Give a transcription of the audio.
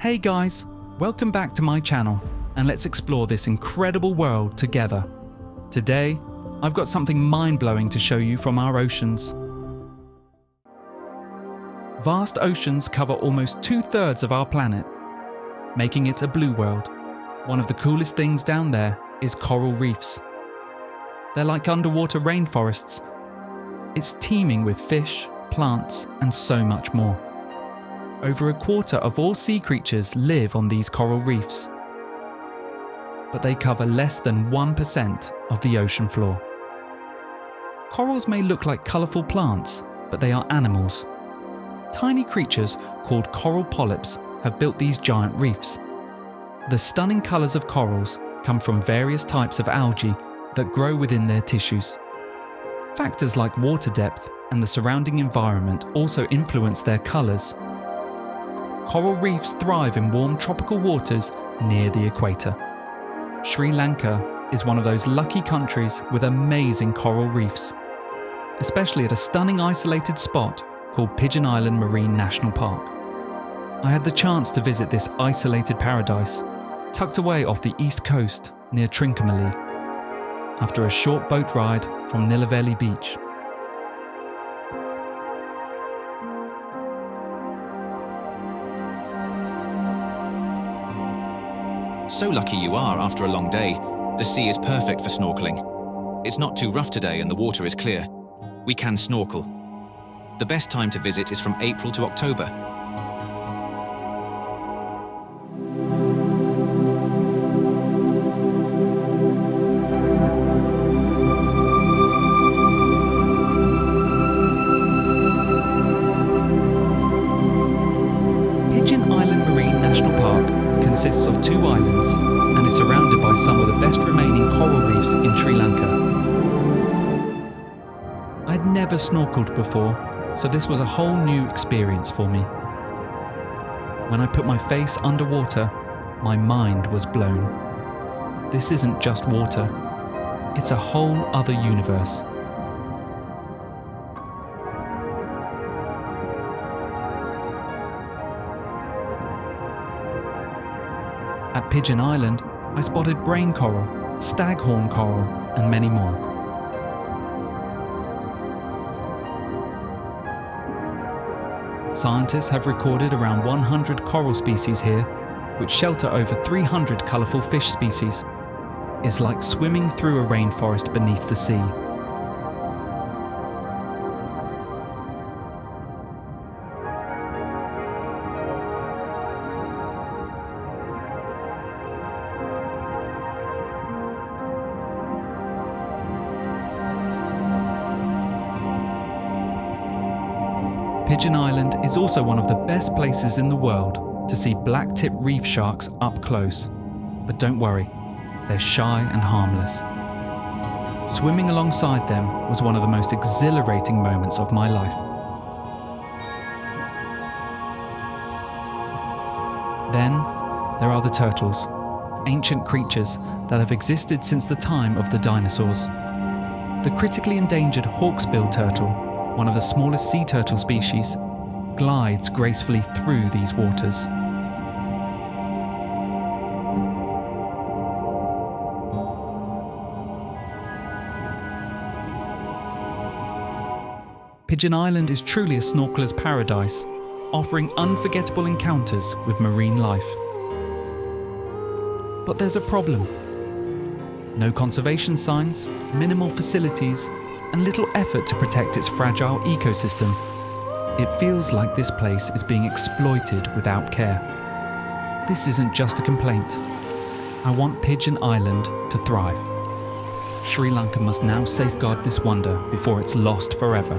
Hey guys, welcome back to my channel and let's explore this incredible world together. Today, I've got something mind-blowing to show you from our oceans. Vast oceans cover almost 2/3 of our planet, making it a blue world. One of the coolest things down there is coral reefs. They're like underwater rainforests. It's teeming with fish, plants, and so much more. Over a quarter of all sea creatures live on these coral reefs, but they cover less than 1% of the ocean floor. Corals may look like colourful plants, but they are animals. Tiny creatures called coral polyps have built these giant reefs. The stunning colours of corals come from various types of algae that grow within their tissues. Factors like water depth and the surrounding environment also influence their colours. Coral reefs thrive in warm tropical waters near the equator. Sri Lanka is one of those lucky countries with amazing coral reefs, especially at a stunning isolated spot called Pigeon Island Marine National Park. I had the chance to visit this isolated paradise, tucked away off the east coast near Trincomalee, after a short boat ride from Nilaveli Beach. So lucky you are after a long day. The sea is perfect for snorkeling. It's not too rough today and the water is clear. We can snorkel. The best time to visit is from April to October. Pigeon Island Marine National Park consists of 2 islands and is surrounded by some of the best remaining coral reefs in Sri Lanka. I'd never snorkeled before, so this was a whole new experience for me. When I put my face underwater, my mind was blown. This isn't just water, it's a whole other universe. At Pigeon Island, I spotted brain coral, staghorn coral, and many more. Scientists have recorded around 100 coral species here, which shelter over 300 colourful fish species. It's like swimming through a rainforest beneath the sea. Pigeon Island is also one of the best places in the world to see black-tip reef sharks up close. But don't worry, they're shy and harmless. Swimming alongside them was one of the most exhilarating moments of my life. Then, there are the turtles, ancient creatures that have existed since the time of the dinosaurs. The critically endangered hawksbill turtle, one of the smallest sea turtle species, glides gracefully through these waters. Pigeon Island is truly a snorkeler's paradise, offering unforgettable encounters with marine life. But there's a problem. No conservation signs, minimal facilities, and little effort to protect its fragile ecosystem. It feels like this place is being exploited without care. This isn't just a complaint. I want Pigeon Island to thrive. Sri Lanka must now safeguard this wonder before it's lost forever.